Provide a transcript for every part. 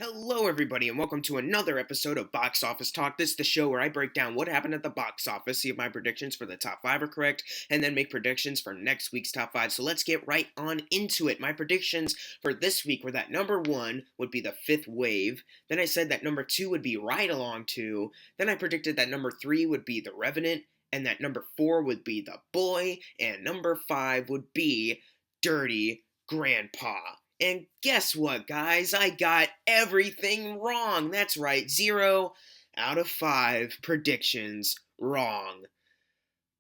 Hello, everybody, and welcome to another episode of Box Office Talk. This is the show where I break down what happened at the box office, see if my predictions for the top five are correct, and then make predictions for next week's top five. So let's get right on into it. My predictions for this week were that number one would be The Fifth Wave. Then I said that number two would be Ride Along 2. Then I predicted that number three would be The Revenant, and that number four would be The Boy, and number five would be Dirty Grandpa. And guess what, guys? I got everything wrong. That's right, 0 out of 5 predictions wrong.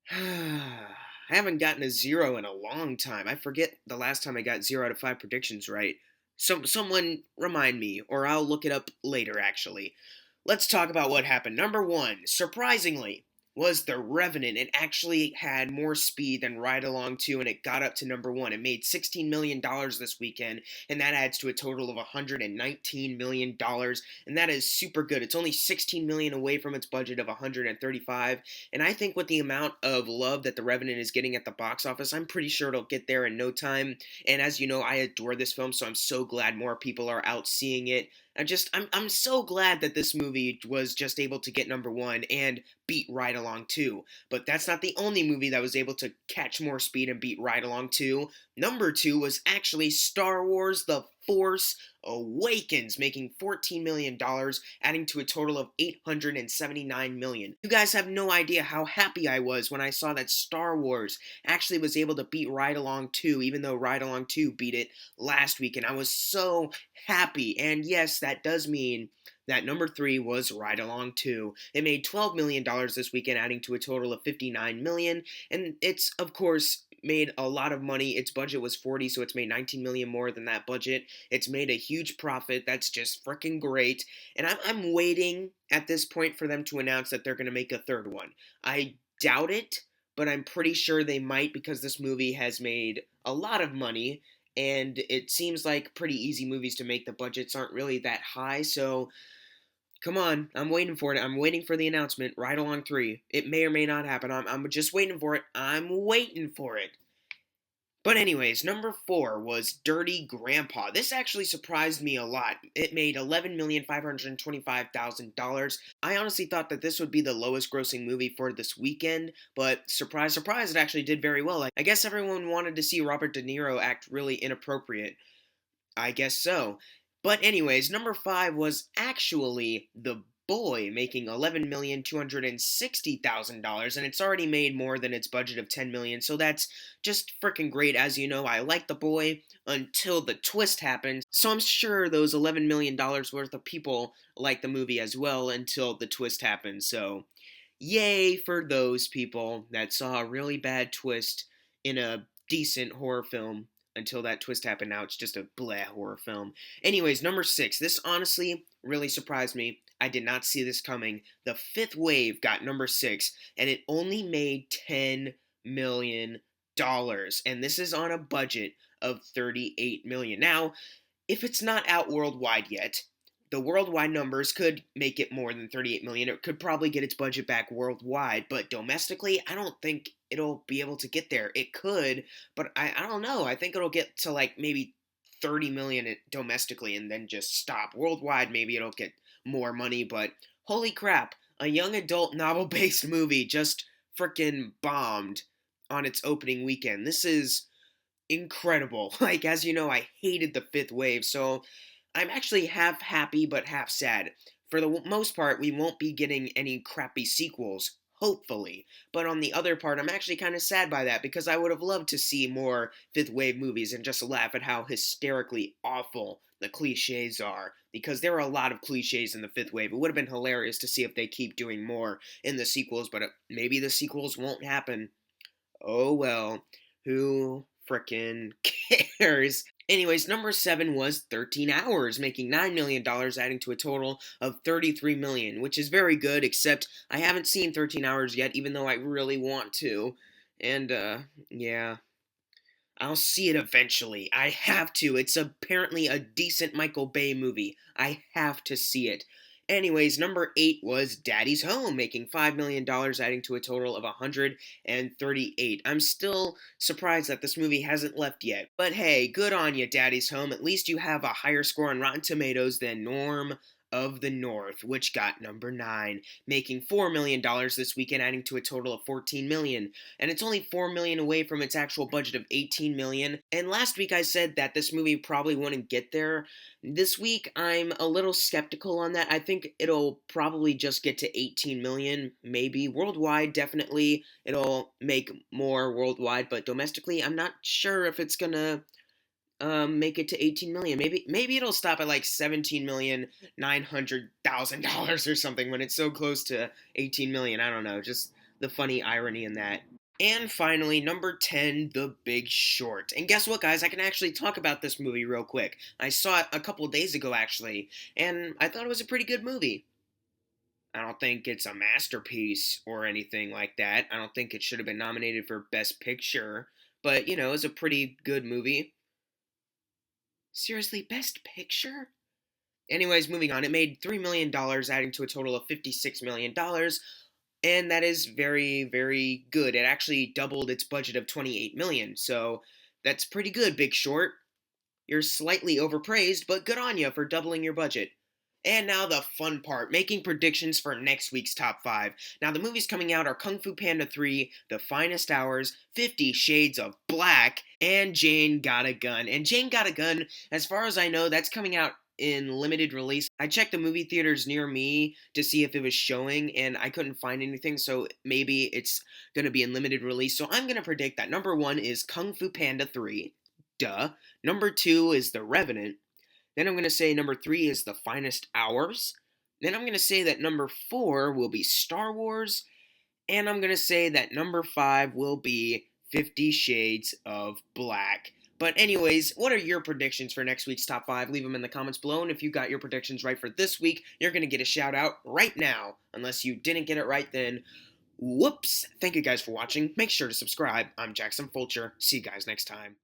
I haven't gotten a 0 in a long time. I forget the last time I got 0 out of 5 predictions right. Someone remind me, or I'll look it up later, actually. Let's talk about what happened. Number one, surprisingly, was The Revenant. It actually had more speed than Ride Along 2, and it got up to number one. It made $16 million this weekend, and that adds to a total of $119 million, and that is super good. It's only $16 million away from its budget of $135, and I think with the amount of love that The Revenant is getting at the box office, I'm pretty sure it'll get there in no time, and as you know, I adore this film, so I'm so glad more people are out seeing it. I'm so glad that this movie was just able to get number one and beat Ride Along 2. But that's not the only movie that was able to catch more speed and beat Ride Along 2. Number two was actually Star Wars The Force Awakens, making $14 million, adding to a total of $879 million. You guys have no idea how happy I was when I saw that Star Wars actually was able to beat Ride Along 2, even though Ride Along 2 beat it last week, and I was so happy. And yes, that does mean that number three was Ride Along 2. It made $12 million this weekend, adding to a total of $59 million, and it's, of course, made a lot of money. Its budget was 40, so it's made $19 million more than that budget. It's made a huge profit. That's just freaking great, and I'm waiting at this point for them to announce that they're going to make a third one. I doubt it, but I'm pretty sure they might because this movie has made a lot of money, and it seems like pretty easy movies to make. The budgets aren't really that high, so come on, I'm waiting for it. I'm waiting for the announcement. Ride Along 3. It may or may not happen. I'm just waiting for it. I'm waiting for it. But anyways, number four was Dirty Grandpa. This actually surprised me a lot. It made $11,525,000. I honestly thought that this would be the lowest grossing movie for this weekend, but surprise, surprise, it actually did very well. I guess everyone wanted to see Robert De Niro act really inappropriate. I guess so. But anyways, number five was actually The Boy, making $11,260,000, and it's already made more than its budget of $10 million, so that's just freaking great. As you know, I like The Boy until the twist happens, so I'm sure those $11 million worth of people like the movie as well until the twist happens, so yay for those people that saw a really bad twist in a decent horror film until that twist happened. Now it's just a blah horror film. Anyways, number six. This honestly really surprised me. I did not see this coming. The Fifth Wave got number six, and it only made $10 million. And this is on a budget of $38 million. Now, if it's not out worldwide yet, the worldwide numbers could make it more than 38 million. It could probably get its budget back worldwide, but domestically, I don't think it'll be able to get there. It could, but I don't know. I think it'll get to like maybe 30 million domestically and then just stop. Worldwide, maybe it'll get more money, but holy crap, a young adult novel based movie just freaking bombed on its opening weekend. This is incredible. Like, as you know, I hated The Fifth Wave, so I'm actually half happy but half sad. For the most part, we won't be getting any crappy sequels, hopefully. But on the other part, I'm actually kind of sad by that because I would have loved to see more Fifth Wave movies and just laugh at how hysterically awful the cliches are. Because there are a lot of cliches in the Fifth Wave. It would have been hilarious to see if they keep doing more in the sequels, but maybe the sequels won't happen. Oh well, who frickin' cares? Anyways, number seven was 13 Hours, making $9 million, adding to a total of $33 million, which is very good, except I haven't seen 13 Hours yet, even though I really want to. And, yeah, I'll see it eventually. I have to. It's apparently a decent Michael Bay movie. I have to see it. Anyways, number 8 was Daddy's Home, making $5 million, adding to a total of 138. I'm still surprised that this movie hasn't left yet. But hey, good on you, Daddy's Home. At least you have a higher score on Rotten Tomatoes than Norm of the North, which got number 9, making $4 million this weekend, adding to a total of 14 million. And it's only 4 million away from its actual budget of 18 million. And last week I said that this movie probably wouldn't get there. This week I'm a little skeptical on that. I think it'll probably just get to 18 million, maybe. Worldwide, definitely it'll make more worldwide, but domestically, I'm not sure if it's gonna make it to 18 million. Maybe it'll stop at like 17,900,000 dollars or something when it's so close to 18 million. I don't know, just the funny irony in that. And finally, number 10, The Big Short. And guess what, guys? I can actually talk about this movie real quick. I saw it a couple of days ago, actually, and I thought it was a pretty good movie. I don't think it's a masterpiece or anything like that. I don't think it should have been nominated for Best Picture, but, it's a pretty good movie. Seriously, Best Picture? Anyways, moving on. It made $3 million, adding to a total of $56 million, and that is very, very good. It actually doubled its budget of 28 million, so that's pretty good, Big Short. You're slightly overpraised, but good on you for doubling your budget. And now the fun part, making predictions for next week's top 5. Now the movies coming out are Kung Fu Panda 3, The Finest Hours, 50 Shades of Black, and Jane Got a Gun. And Jane Got a Gun, as far as I know, that's coming out in limited release. I checked the movie theaters near me to see if it was showing, and I couldn't find anything, so maybe it's going to be in limited release. So I'm going to predict that number 1 is Kung Fu Panda 3. Duh. Number 2 is The Revenant. Then I'm going to say number 3 is The Finest Hours. Then I'm going to say that number 4 will be Star Wars. And I'm going to say that number 5 will be 50 Shades of Black. But anyways, what are your predictions for next week's top 5? Leave them in the comments below. And if you got your predictions right for this week, you're going to get a shout out right now. Unless you didn't get it right, then whoops. Thank you guys for watching. Make sure to subscribe. I'm Jackson Fulcher. See you guys next time.